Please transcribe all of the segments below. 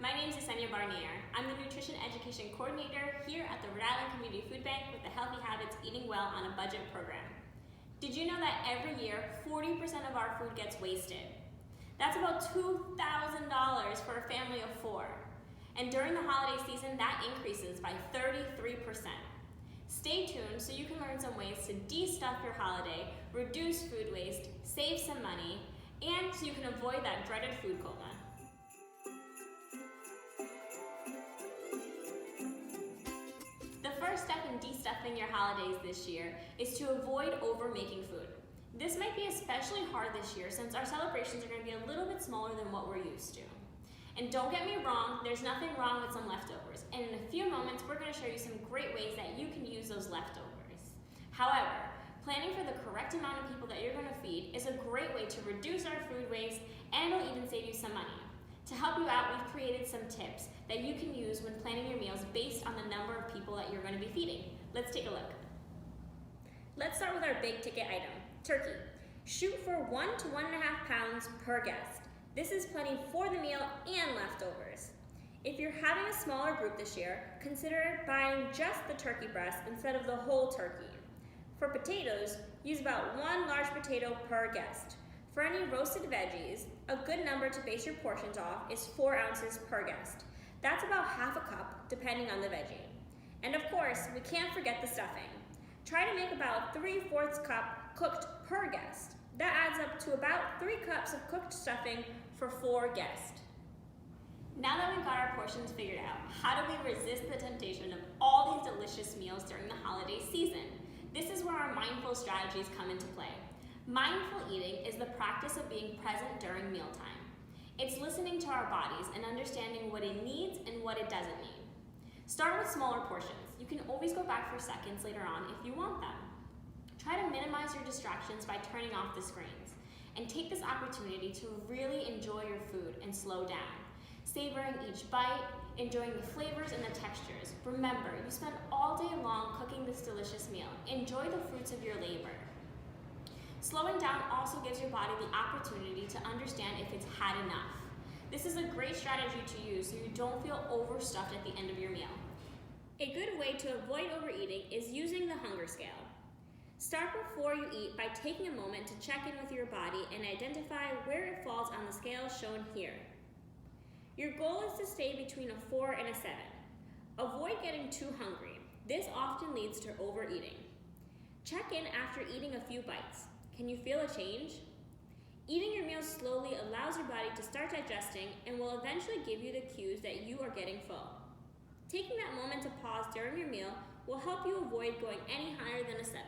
my name is Yesenia Barnier. I'm the Nutrition Education Coordinator here at the Rhode Island Community Food Bank with the Healthy Habits Eating Well on a Budget program. Did you know that every year 40% of our food gets wasted? That's about $2,000 for a family of 4. And during the holiday season, that increases by 33%. Stay tuned so you can learn some ways to de-stuff your holiday, reduce food waste, save some money, and so you can avoid that dreaded food coma. The first step in de-stuffing your holidays this year is to avoid over-making food. This might be especially hard this year since our celebrations are going to be a little bit smaller than what we're used to. And don't get me wrong, there's nothing wrong with some leftovers. And in a few moments, we're going to show you some great ways that you can use those leftovers. However, planning for the correct amount of people that you're going to feed is a great way to reduce our food waste, and it'll even save you some money. To help you out, we've created some tips that you can use when planning your meals based on the number of people that you're going to be feeding. Let's take a look. Let's start with our big ticket item, turkey. Shoot for 1 to 1.5 pounds per guest. This is plenty for the meal and leftovers. If you're having a smaller group this year, consider buying just the turkey breast instead of the whole turkey. For potatoes, use about 1 large potato per guest. For any roasted veggies, a good number to base your portions off is 4 ounces per guest. That's about half a cup, depending on the veggie. And of course, we can't forget the stuffing. Try to make about 3/4 cup cooked per guest. That adds up to about 3 cups of cooked stuffing for 4 guests. Now that we've got our portions figured out, how do we resist the temptation of all these delicious meals during the holiday season? This is where our mindful strategies come into play. Mindful eating is the practice of being present during mealtime. It's listening to our bodies and understanding what it needs and what it doesn't need. Start with smaller portions. You can always go back for seconds later on if you want them. Try to minimize your distractions by turning off the screens, and take this opportunity to really enjoy your food and slow down. Savoring each bite, enjoying the flavors and the textures. Remember, you spent all day long cooking this delicious meal. Enjoy the fruits of your labor. Slowing down also gives your body the opportunity to understand if it's had enough. This is a great strategy to use so you don't feel overstuffed at the end of your meal. A good way to avoid overeating is using the hunger scale. Start before you eat by taking a moment to check in with your body and identify where it falls on the scale shown here. Your goal is to stay between a 4 and a 7. Avoid getting too hungry. This often leads to overeating. Check in after eating a few bites. Can you feel a change? Eating your meals slowly allows your body to start digesting and will eventually give you the cues that you are getting full. Taking that moment to pause during your meal will help you avoid going any higher than a 7.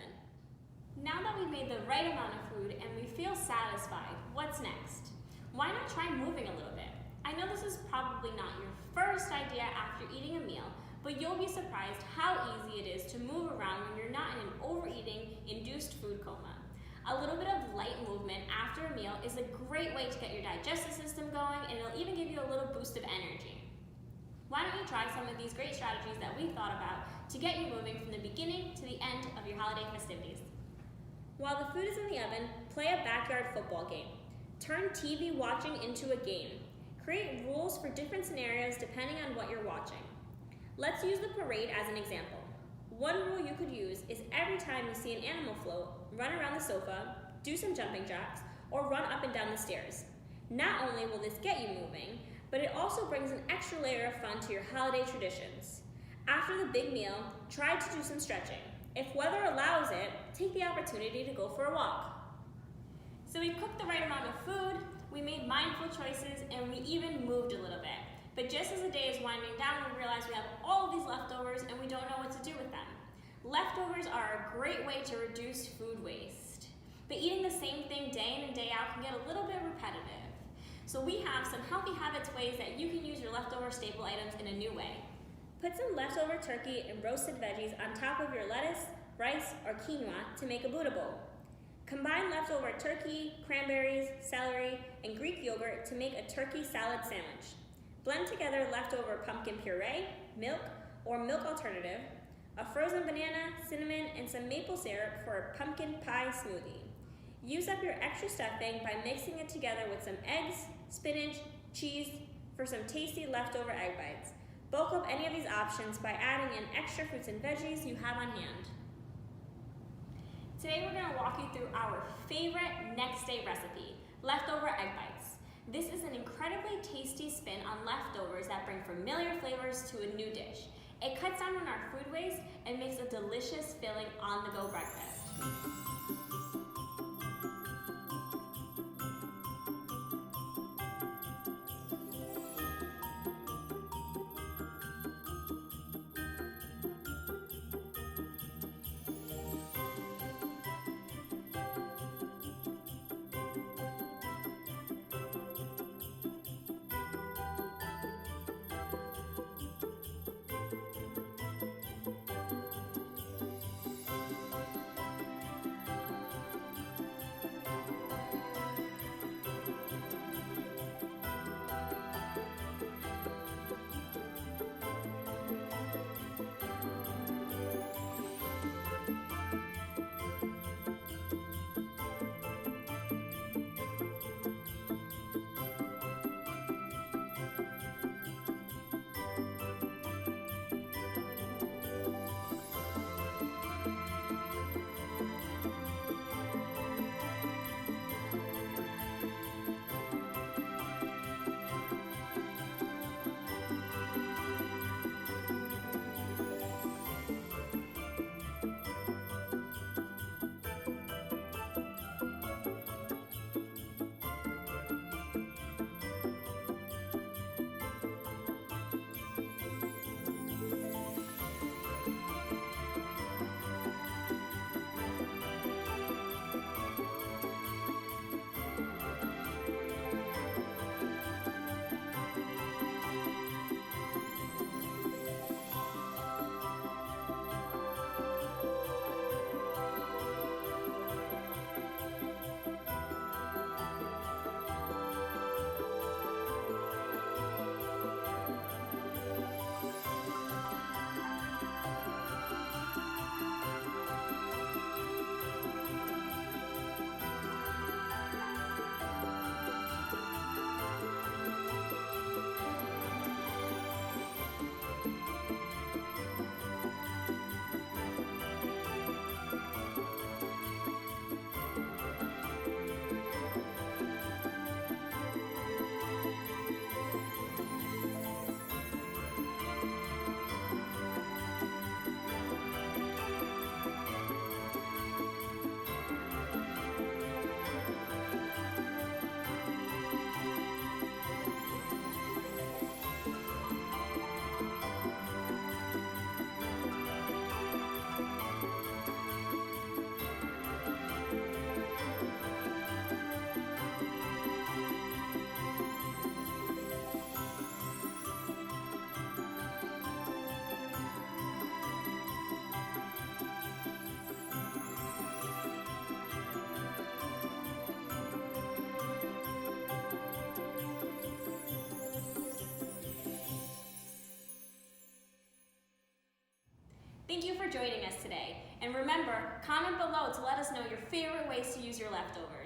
Now that we've made the right amount of food and we feel satisfied, what's next? Why not try moving a little bit? I know this is probably not your first idea after eating a meal, but you'll be surprised how easy it is to move around when you're not in an overeating-induced food coma. A little bit of light movement after a meal is a great way to get your digestive system going, and it'll even give you a little boost of energy. Why don't you try some of these great strategies that we thought about to get you moving from the beginning to the end of your holiday festivities? While the food is in the oven, play a backyard football game. Turn TV watching into a game. Create rules for different scenarios depending on what you're watching. Let's use the parade as an example. One rule you could use is every time you see an animal float, run around the sofa, do some jumping jacks, or run up and down the stairs. Not only will this get you moving, but it also brings an extra layer of fun to your holiday traditions. After the big meal, try to do some stretching. If weather allows it, take the opportunity to go for a walk. So we cooked the right amount of food, we made mindful choices, and we even moved a little bit. But just as the day is winding down, we realize we have all of these leftovers and we don't know what to do with them. Leftovers are a great way to reduce food waste. But eating the same thing day in and day out can get a little bit repetitive. So we have some healthy habits ways that you can use your leftover staple items in a new way. Put some leftover turkey and roasted veggies on top of your lettuce, rice, or quinoa to make a Buddha bowl. Combine leftover turkey, cranberries, celery, and Greek yogurt to make a turkey salad sandwich. Blend together leftover pumpkin puree, milk, or milk alternative, a frozen banana, cinnamon, and some maple syrup for a pumpkin pie smoothie. Use up your extra stuffing by mixing it together with some eggs, spinach, cheese, for some tasty leftover egg bites. Bulk up any of these options by adding in extra fruits and veggies you have on hand. Today we're going to walk you through our favorite next day recipe, leftover egg bites. This is an incredibly tasty spin on leftovers that bring familiar flavors to a new dish. It cuts down on our food waste and makes a delicious filling on-the-go breakfast. Thank you for joining us today. And remember, comment below to let us know your favorite ways to use your leftovers.